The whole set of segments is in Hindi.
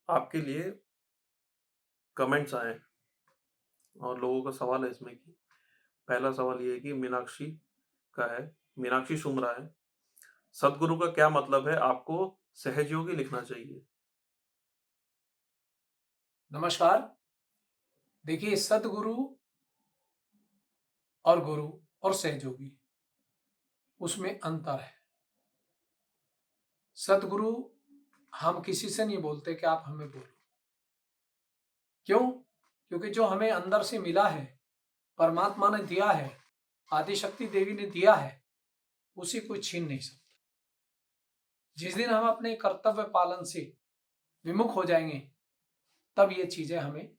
आपके लिए कमेंट्स आए हैं और लोगों का सवाल है इसमें कि पहला सवाल ये है कि मीनाक्षी का है, मीनाक्षी सुमरा है, सद्गुरु का क्या मतलब है? आपको सहजयोगी लिखना चाहिए। नमस्कार। देखिए, सद्गुरु और गुरु और सहयोगी उसमें अंतर है। सद्गुरु हम किसी से नहीं बोलते कि आप हमें बोलो। क्यों? क्योंकि जो हमें अंदर से मिला है, परमात्मा ने दिया है, आदिशक्ति देवी ने दिया है, उसी को छीन नहीं सकता। जिस दिन हम अपने कर्तव्य पालन से विमुख हो जाएंगे, तब ये चीजें हमें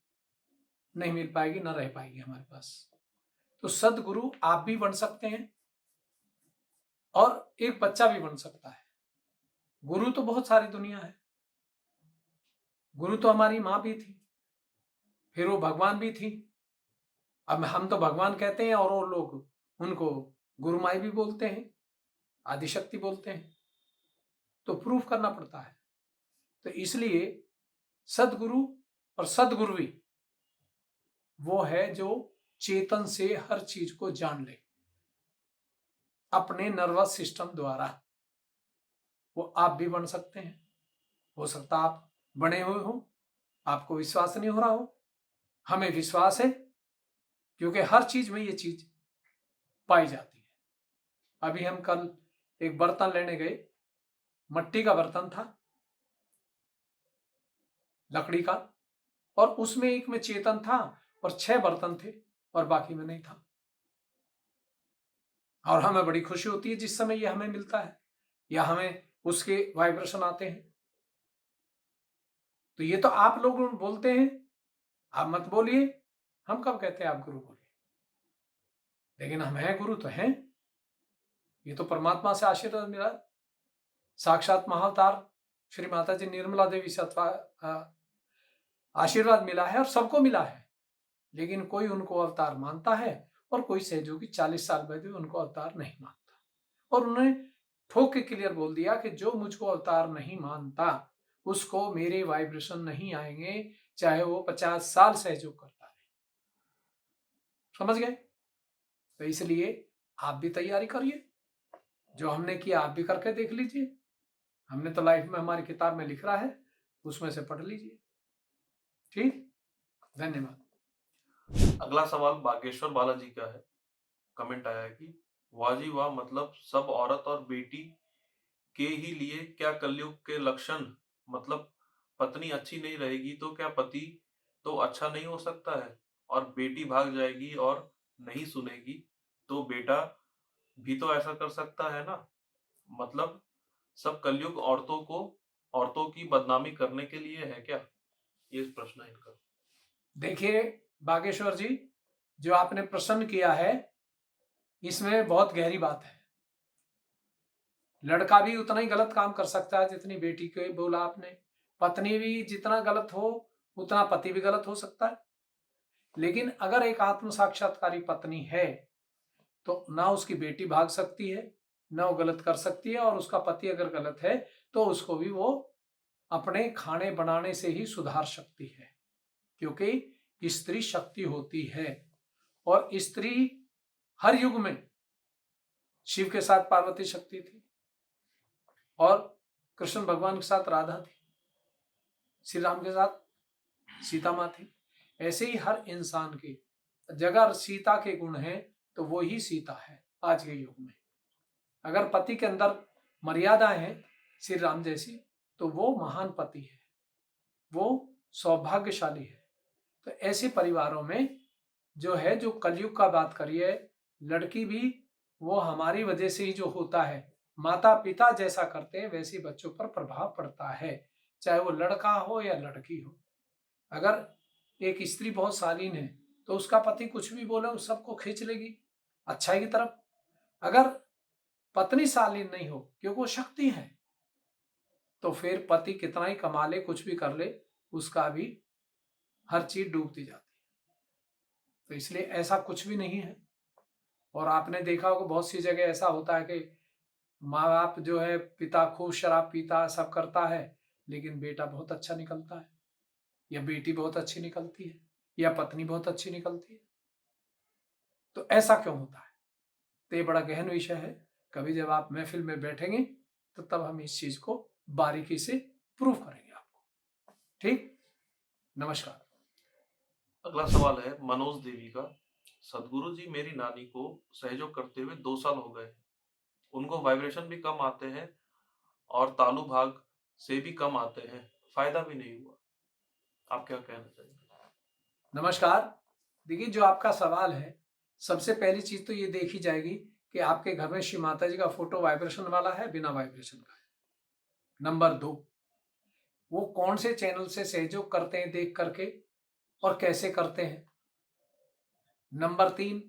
नहीं मिल पाएगी, न रह पाएगी हमारे पास। तो सद्गुरु आप भी बन सकते हैं और एक बच्चा भी बन सकता है। गुरु तो बहुत सारी दुनिया है। गुरु तो हमारी माँ भी थी, फिर वो भगवान भी थी। अब हम तो भगवान कहते हैं और वो लोग उनको गुरु माई भी बोलते हैं, आदिशक्ति बोलते हैं। तो प्रूफ करना पड़ता है। तो इसलिए सदगुरु और सदगुरुवी वो है जो चेतन से हर चीज को जान ले अपने नर्वस सिस्टम द्वारा। वो आप भी बन सकते हैं। हो सकता आप बने हुए हो, आपको विश्वास नहीं हो रहा हो। हमें विश्वास है, क्योंकि हर चीज में ये चीज पाई जाती है। अभी हम कल एक बर्तन लेने गए, मट्टी का बर्तन था, लकड़ी का, और उसमें एक में चेतन था और 6 बर्तन थे और बाकी में नहीं था। और हमें बड़ी खुशी होती है जिस समय ये हमें मिलता है या हमें उसके वाइब्रेशन आते हैं। तो ये तो आप लोग बोलते हैं, आप मत बोलिए। हम कब कहते हैं आप गुरु बोलिए? लेकिन हम हैं गुरु तो हैं। ये तो परमात्मा से आशीर्वाद मिला, साक्षात महाअवतार श्री माता जी निर्मला देवी से आशीर्वाद मिला है और सबको मिला है। लेकिन कोई उनको अवतार मानता है और कोई सहयोगी 40 साल बाद भी उनको अवतार नहीं मानता। और उन्होंने ठोक के क्लियर बोल दिया कि जो मुझको अवतार नहीं मानता उसको मेरे वाइब्रेशन नहीं आएंगे, चाहे वो 50 साल सहयोग करता है। समझ गए? तो इसलिए आप भी तैयारी करिए। जो हमने किया आप भी करके देख लीजिए। हमने तो लाइफ में हमारी किताब में लिख रहा है, उसमें से पढ़ लीजिए। ठीक, धन्यवाद। अगला सवाल बागेश्वर बालाजी का है। कमेंट आया है कि वाह जी वाह, मतलब सब औरत और बेटी के ही लिए क्या कलयुग के लक्षण? मतलब पत्नी अच्छी नहीं रहेगी तो क्या पति तो अच्छा नहीं हो सकता है? और बेटी भाग जाएगी और नहीं सुनेगी तो बेटा भी तो ऐसा कर सकता है ना? मतलब सब कलयुग औरतों की बदनामी करने के लिए है क्या? ये प्रश्न है इनका। देखिए बागेश्वर जी, जो आपने प्रश्न किया है इसमें बहुत गहरी बात है। लड़का भी उतना ही गलत काम कर सकता है जितनी बेटी को बोला आपने। पत्नी भी जितना गलत हो उतना पति भी गलत हो सकता है। लेकिन अगर एक आत्म साक्षात्कारी पत्नी है तो ना उसकी बेटी भाग सकती है, ना वो गलत कर सकती है। और उसका पति अगर गलत है तो उसको भी वो अपने खाने बनाने से ही सुधार सकती है, क्योंकि स्त्री शक्ति होती है। और स्त्री हर युग में, शिव के साथ पार्वती शक्ति थी और कृष्ण भगवान के साथ राधा थी, श्री राम के साथ सीता माँ थी। ऐसे ही हर इंसान की जगह सीता के गुण हैं तो वो ही सीता है आज के युग में। अगर पति के अंदर मर्यादाएं हैं श्री राम जैसी, तो वो महान पति है, वो सौभाग्यशाली है। तो ऐसे परिवारों में जो है, जो कलयुग का बात करिए, लड़की भी वो हमारी वजह से ही जो होता है। माता पिता जैसा करते हैं वैसे बच्चों पर प्रभाव पड़ता है, चाहे वो लड़का हो या लड़की हो। अगर एक स्त्री बहुत शालीन है तो उसका पति कुछ भी बोले उस सबको खींच लेगी अच्छाई की तरफ। अगर पत्नी शालीन नहीं हो, क्योंकि वो शक्ति है, तो फिर पति कितना ही कमा ले, कुछ भी कर ले, उसका भी हर चीज डूबती जाती है। तो इसलिए ऐसा कुछ भी नहीं है। और आपने देखा होगा बहुत सी जगह ऐसा होता है कि माँ बाप जो है, पिता खूब शराब पीता सब करता है, लेकिन बेटा बहुत अच्छा निकलता है। या बेटी बहुत अच्छी निकलती है या पत्नी बहुत अच्छी निकलती है। तो ऐसा क्यों होता है? तो ये बड़ा गहन विषय है। कभी जब आप महफिल में बैठेंगे तो तब हम इस चीज को बारीकी से प्रूव करेंगे आपको। ठीक, नमस्कार। अगला सवाल है मनोज देवी का। सदगुरु जी, मेरी नानी को सहयोग करते हुए 2 साल हो गए। उनको वाइब्रेशन भी कम आते हैं और तालु भाग से भी कम आते हैं, फायदा भी नहीं हुआ। आप क्या कहना चाहिए? नमस्कार। देखिए, जो आपका सवाल है, सबसे पहली चीज तो ये देखी जाएगी कि आपके घर में श्री माता जी का फोटो वाइब्रेशन वाला है, बिना वाइब्रेशन का है। नंबर 2, वो कौन से चैनल से सहयोग करते हैं देख करके और कैसे करते हैं। नंबर 3,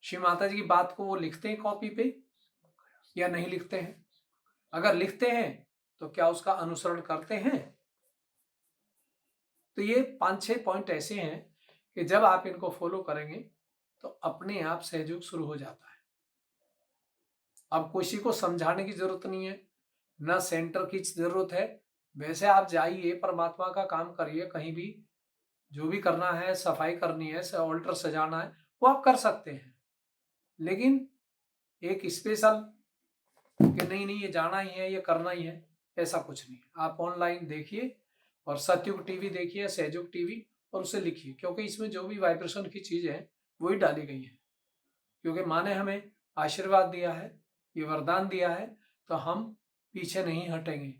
श्री माता जी की बात को वो लिखते हैं कॉपी पे या नहीं लिखते हैं। अगर लिखते हैं तो क्या उसका अनुसरण करते हैं। तो ये 5-6 पॉइंट ऐसे हैं कि जब आप इनको फॉलो करेंगे तो अपने आप सहयोग शुरू हो जाता है। अब किसी को समझाने की जरूरत नहीं है, ना सेंटर की जरूरत है। वैसे आप जाइए, परमात्मा का काम करिए, कहीं भी जो भी करना है, सफाई करनी है, ऑल्टर सजाना है, वो आप कर सकते हैं। लेकिन एक स्पेशल कि नहीं नहीं ये जाना ही है, ये करना ही है, ऐसा कुछ नहीं। आप ऑनलाइन देखिए और सतयुग टीवी देखिए, सहयोग टीवी, और उसे लिखिए, क्योंकि इसमें जो भी वाइब्रेशन की चीजें हैं वही डाली गई हैं। क्योंकि माँ ने हमें आशीर्वाद दिया है, ये वरदान दिया है, तो हम पीछे नहीं हटेंगे,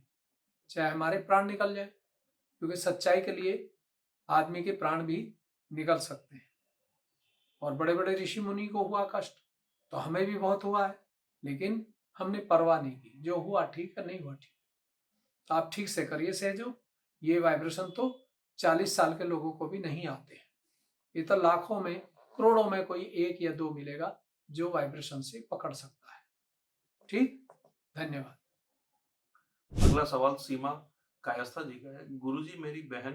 चाहे हमारे प्राण निकल जाए। क्योंकि सच्चाई के लिए आदमी के प्राण भी निकल सकते हैं। और बड़े बड़े ऋषि मुनि को हुआ कष्ट, तो हमें भी बहुत हुआ है, लेकिन हमने परवाह नहीं की। जो हुआ ठीक है, नहीं हुआ ठीक। तो आप ठीक से करिए सहयोग। ये वाइब्रेशन तो 40 साल के लोगों को भी नहीं आते हैं। ये तो लाखों में, करोड़ों में कोई 1 या 2 मिलेगा जो वाइब्रेशन से पकड़ सकता है। ठीक, धन्यवाद। अगला सवाल सीमा कायस्था जी का है। गुरुजी, मेरी बहन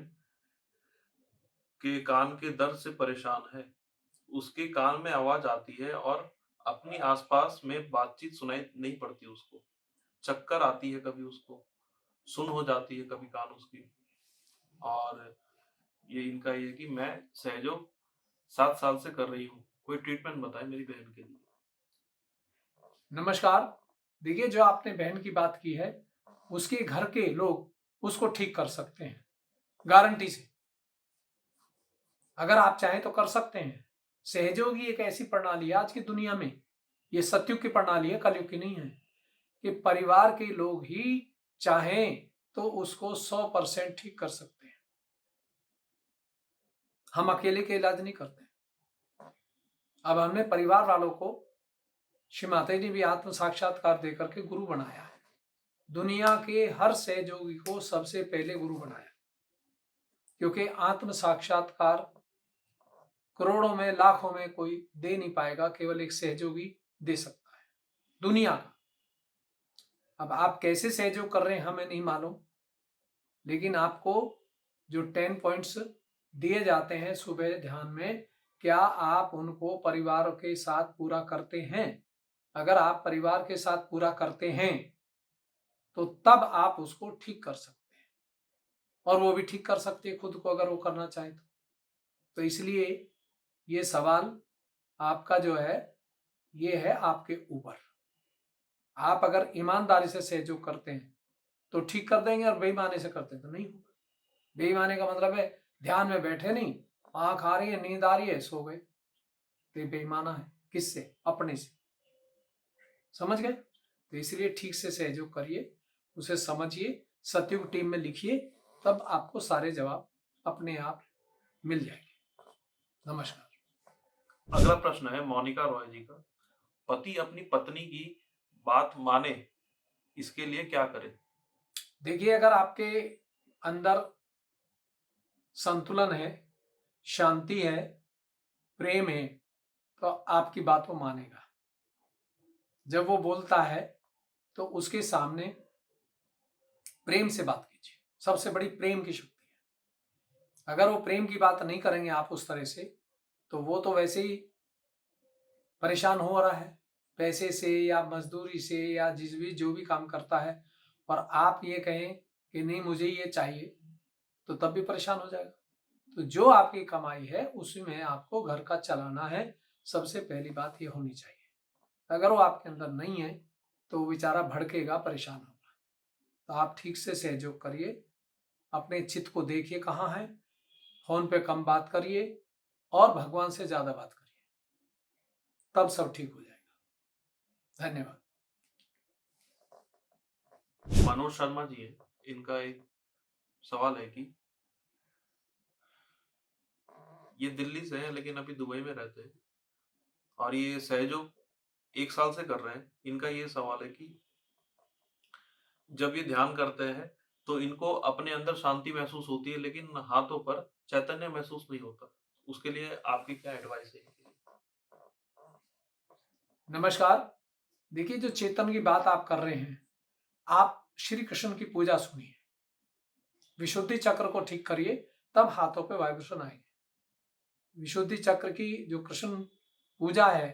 के कान के दर्द से परेशान है। उसके कान में आवाज आती है और अपनी आसपास में बातचीत सुनाई नहीं पड़ती उसको। चक्कर आती है कभी उसको, सुन हो जाती है कभी कान उसकी। और ये इनका ये कि मैं सहयोग 7 साल से कर रही हूँ, कोई ट्रीटमेंट बताए मेरी बहन के लिए। नमस्कार। देखिए, जो आपने बहन की बात की है, उसके घर के लोग उसको ठीक कर सकते हैं, गारंटी से। अगर आप चाहें तो कर सकते हैं। सहयोगी एक ऐसी प्रणाली है आज की दुनिया में, ये सतयुग की प्रणाली है, कलयुग की नहीं है, कि परिवार के लोग ही चाहें तो उसको 100% ठीक कर सकते हैं। हम अकेले के इलाज नहीं करते। अब हमने परिवार वालों को श्री माता जी ने भी आत्म साक्षात्कार देकर के गुरु बनाया है। दुनिया के हर सहयोगी को सबसे पहले गुरु बनाया, क्योंकि आत्म साक्षात्कार करोड़ों में, लाखों में कोई दे नहीं पाएगा, केवल एक सहयोगी दे सकता है दुनिया का। अब आप कैसे सहयोग कर रहे हैं हमें नहीं मालूम, लेकिन आपको जो 10 पॉइंट्स दिए जाते हैं सुबह ध्यान में, क्या आप उनको परिवार के साथ पूरा करते हैं। अगर आप परिवार के साथ पूरा करते हैं तो तब आप उसको ठीक कर सकते हैं, और वो भी ठीक कर सकती है खुद को, अगर वो करना चाहे तो इसलिए ये सवाल आपका जो है, ये है आपके ऊपर। आप अगर ईमानदारी से सहयोग करते हैं तो ठीक कर देंगे, और बेईमानी से करते हैं तो नहीं होगा। बेईमानी का मतलब है ध्यान में बैठे नहीं, आंख आ रही है, नींद आ रही है, सो गए, तो ये बेईमाना है। किससे? अपने से। समझ गए? तो इसलिए ठीक से सहयोग करिए, उसे समझिए, सतयुग टीम में लिखिए, तब आपको सारे जवाब अपने आप मिल जाएंगे। नमस्कार। अगला प्रश्न है मोनिका रॉय जी का। पति अपनी पत्नी की बात माने, इसके लिए क्या करे? देखिए, अगर आपके अंदर संतुलन है, शांति है, प्रेम है, तो आपकी बात वो मानेगा। जब वो बोलता है तो उसके सामने प्रेम से बात कीजिए, सबसे बड़ी प्रेम की शक्ति है। अगर वो प्रेम की बात नहीं करेंगे आप उस तरह से, तो वो तो वैसे ही परेशान हो रहा है, पैसे से या मजदूरी से या जो भी काम करता है, और आप ये कहें कि नहीं मुझे ये चाहिए, तो तब भी परेशान हो जाएगा। तो जो आपकी कमाई है उसी में आपको घर का चलाना है, सबसे पहली बात ये होनी चाहिए। अगर वो आपके अंदर नहीं है तो वो बेचारा भड़केगा, परेशान होगा। तो आप ठीक से सहयोग करिए, अपने चित्त को देखिए कहाँ है, फोन पे कम बात करिए और भगवान से ज्यादा बात करिए, तब सब ठीक हो जाएगा। धन्यवाद। मनोज शर्मा जी है, इनका एक सवाल है कि ये दिल्ली से हैं लेकिन अभी दुबई में रहते हैं और ये सहयोग 1 साल से कर रहे हैं। इनका ये सवाल है कि जब ये ध्यान करते हैं तो इनको अपने अंदर शांति महसूस होती है लेकिन हाथों पर चैतन्य महसूस नहीं होता। उसके लिए आपकी क्या एडवाइस है? नमस्कार। देखिए, जो चेतन की बात आप कर रहे हैं, आप श्री कृष्ण की पूजा सुनिए, विशुद्धि चक्र को ठीक करिए, तब हाथों पे वाइब्रेशन आएंगे। विशुद्धि चक्र की जो कृष्ण पूजा है,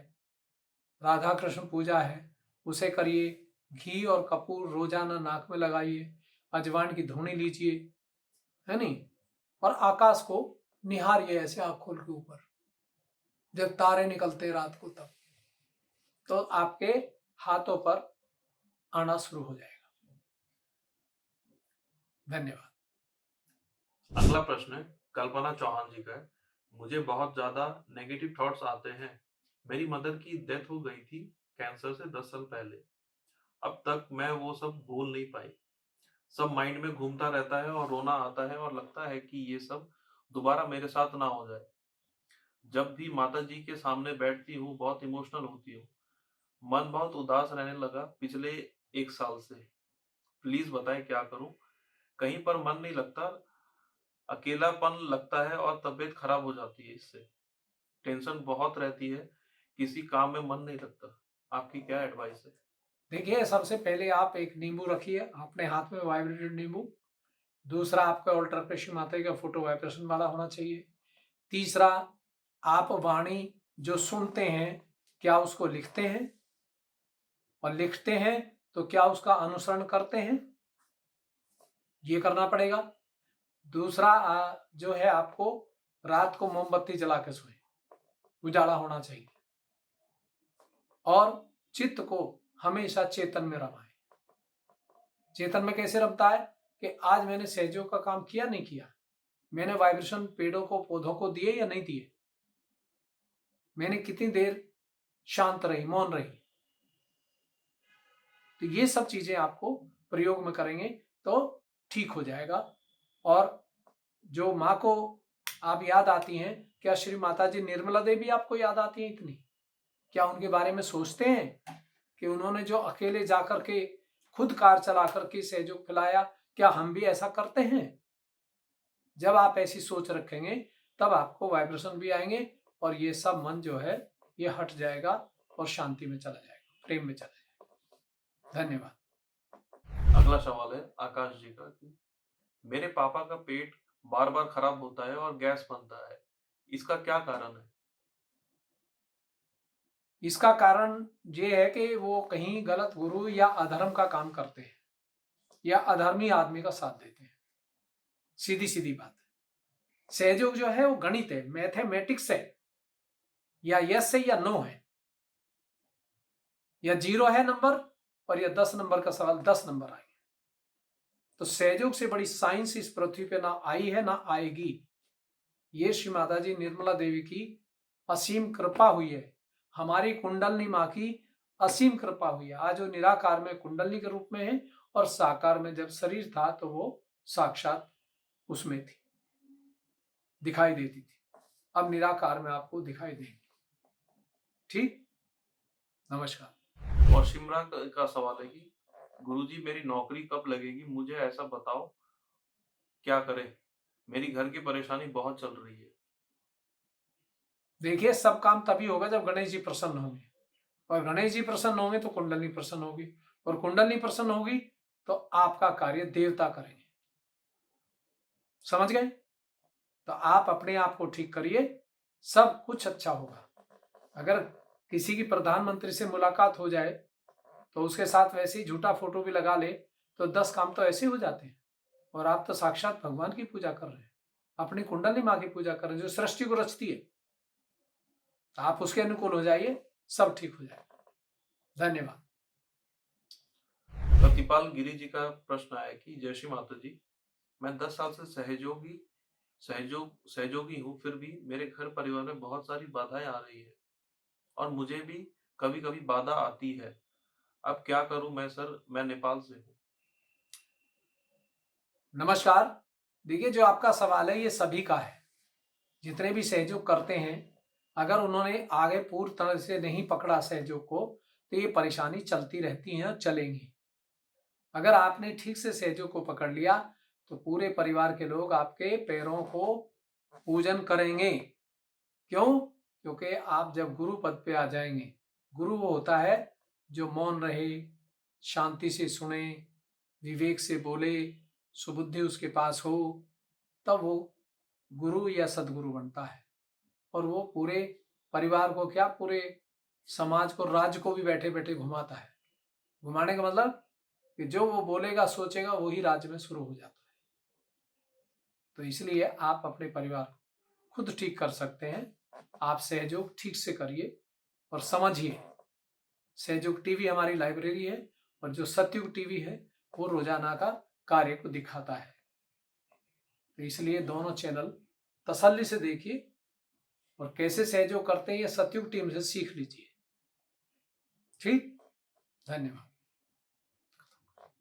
राधा कृष्ण पूजा है, उसे करिए। घी और कपूर रोजाना नाक में लगाइए, अजवाइन की धुनी लीजिए, है नहीं, और आकाश को निहारिए ऐसे आँख खोल के ऊपर, जब तारे निकलते रात को तब, तो आपके हाथों पर आना शुरू हो जाएगा। धन्यवाद। अगला प्रश्न है कल्पना चौहान जी का है। मुझे बहुत ज्यादा नेगेटिव थॉट्स आते हैं। मेरी मदर की डेथ हो गई थी कैंसर से 10 साल पहले। अब तक मैं वो सब भूल नहीं पाई। सब माइंड में घूमता रहता है और रोना आता है और लगता है कि ये सब दोबारा मेरे साथ ना हो जाए। जब भी माता जी के सामने बैठती हूँ बहुत इमोशनल होती हूँ। मन बहुत उदास रहने लगा पिछले 1 साल से। प्लीज बताएं क्या करूं? कहीं पर मन नहीं लगता, अकेलापन लगता है और तबीयत खराब हो जाती है। इससे टेंशन बहुत रहती है, किसी काम में मन नहीं लगता। आपकी क्या एडवाइस है? देखिए, सबसे पहले आप एक नींबू रखिए अपने हाथ में, वाइब्रेटेड नींबू। दूसरा, आपका ऑल्टर प्रेशर माता का फोटो वाइब्रेशन वाला होना चाहिए। तीसरा, आप वाणी जो सुनते हैं, क्या उसको लिखते हैं? और लिखते हैं तो क्या उसका अनुसरण करते हैं? ये करना पड़ेगा। दूसरा, जो है, आपको रात को मोमबत्ती जला के सोए, उजाला होना चाहिए। और चित्त को हमेशा चेतन में रमाए। चेतन में कैसे रमता है कि आज मैंने सहयोग का काम किया नहीं किया, मैंने वाइब्रेशन पेड़ों को पौधों को दिए या नहीं दिए, मैंने कितनी देर शांत रही, मौन रही। तो ये सब चीजें आपको प्रयोग में करेंगे तो ठीक हो जाएगा। और जो माँ को आप याद आती हैं, क्या श्री माता जी निर्मला देवी आपको याद आती हैं इतनी? क्या उनके बारे में सोचते हैं कि उन्होंने जो अकेले जाकर के खुद कार चला करके सहयोग पिलाया, क्या हम भी ऐसा करते हैं? जब आप ऐसी सोच रखेंगे तब आपको वाइब्रेशन भी आएंगे और ये सब मन जो है ये हट जाएगा और शांति में चला जाएगा, प्रेम में चला जाएगा। धन्यवाद। अगला सवाल है आकाश जी का कि मेरे पापा का पेट बार बार खराब होता है और गैस बनता है, इसका क्या कारण है? इसका कारण ये है कि वो कहीं गलत गुरु या अधर्म का काम करते हैं या अधर्मी आदमी का साथ देते हैं। सीधी सीधी बात है। सहयोग जो है वो गणित है, मैथमेटिक्स है। या यस है या नो है, या 0 है नंबर और या 10 नंबर का सवाल 10 नंबर आएंगे। तो सहयोग से बड़ी साइंस इस पृथ्वी पे ना आई है ना आएगी। ये श्री माता जी निर्मला देवी की असीम कृपा हुई है, हमारी कुंडलनी माँ की असीम कृपा हुई है। आज वो निराकार में कुंडलनी के रूप में है और साकार में जब शरीर था तो वो साक्षात उसमें थी, दिखाई देती थी। अब निराकार में आपको दिखाई देंगी। ठीक, नमस्कार। और शिमरा का सवाल है कि गुरुजी मेरी नौकरी कब लगेगी, मुझे ऐसा बताओ, क्या करें? मेरी घर की परेशानी बहुत चल रही है। देखिए, सब काम तभी होगा जब गणेश जी प्रसन्न होंगे, और गणेश जी प्रसन्न होंगे तो कुंडली प्रसन्न होगी, और कुंडली प्रसन्न होगी तो आपका कार्य देवता करेंगे। समझ गए? तो आप अपने आप को ठीक करिए, सब कुछ अच्छा होगा। अगर किसी की प्रधानमंत्री से मुलाकात हो जाए तो उसके साथ वैसे ही झूठा फोटो भी लगा ले तो 10 काम तो ऐसे हो जाते हैं। और आप तो साक्षात भगवान की पूजा कर रहे हैं, अपनी कुंडली माँ की पूजा कर रहे हैं जो सृष्टि को रचती है। आप उसके अनुकूल हो जाइए, सब ठीक हो जाएगा। धन्यवाद। प्रतिपाल गिरी जी का प्रश्न आया कि जय श्री माता जी, मैं 10 साल से सहयोगी हूँ, फिर भी मेरे घर परिवार में बहुत सारी बाधाएं आ रही है और मुझे भी कभी कभी बाधा आती है। अब क्या करूं मैं सर, मैं नेपाल से हूँ। नमस्कार। देखिए, जो आपका सवाल है ये सभी का है। जितने भी सहयोग करते हैं, अगर उन्होंने आगे पूर्ण तरह से नहीं पकड़ा सहयोग को, तो ये परेशानी चलती रहती है और चलेंगी। अगर आपने ठीक से सहयोग को पकड़ लिया तो पूरे परिवार के लोग आपके पैरों को पूजन करेंगे। क्यों? क्योंकि आप जब गुरु पद पे आ जाएंगे, गुरु वो होता है जो मौन रहे, शांति से सुने, विवेक से बोले, सुबुद्धि उसके पास हो, तब वो गुरु या सदगुरु बनता है। और वो पूरे परिवार को क्या, पूरे समाज को, राज्य को भी बैठे बैठे घुमाता है। घुमाने का मतलब कि जो वो बोलेगा सोचेगा वही राज्य में शुरू हो जाता है। तो इसलिए आप अपने परिवार को खुद ठीक कर सकते हैं। आप सहयोग ठीक से करिए और समझिए। सहयोग टीवी हमारी लाइब्रेरी है और जो सतयुग टीवी है वो रोजाना का कार्य को दिखाता है। तो इसलिए दोनों चैनल तसल्ली से देखिए और कैसे सहयोग करते हैं ये सतयुग टीम से सीख लीजिए। ठीक, धन्यवाद।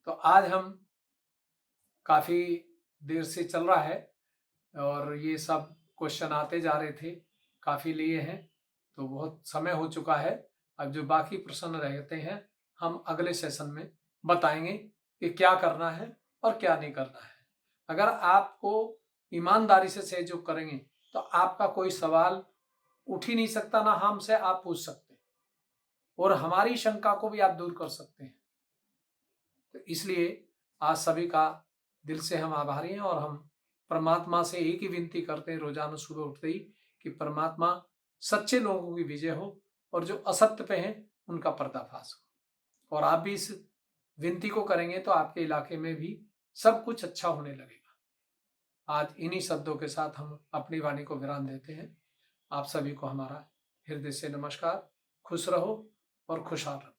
तो आज हम काफी देर से चल रहा है और ये सब क्वेश्चन आते जा रहे थे, काफी लिए हैं, तो बहुत समय हो चुका है। अब जो बाकी प्रश्न रहते हैं हम अगले सेशन में बताएंगे कि क्या करना है और क्या नहीं करना है। अगर आपको ईमानदारी से सहयोग करेंगे तो आपका कोई सवाल उठ ही नहीं सकता, ना हमसे आप पूछ सकते और हमारी शंका को भी आप दूर कर सकते हैं। तो इसलिए आज सभी का दिल से हम आभारी हैं और हम परमात्मा से एक ही विनती करते हैं रोजाना सुबह उठते ही कि परमात्मा सच्चे लोगों की विजय हो और जो असत्य पे हैं उनका पर्दाफाश हो। और आप भी इस विनती को करेंगे तो आपके इलाके में भी सब कुछ अच्छा होने लगेगा। आज इन्हीं शब्दों के साथ हम अपनी वाणी को विराम देते हैं। आप सभी को हमारा हृदय से नमस्कार। खुश रहो और खुशहाल रहो।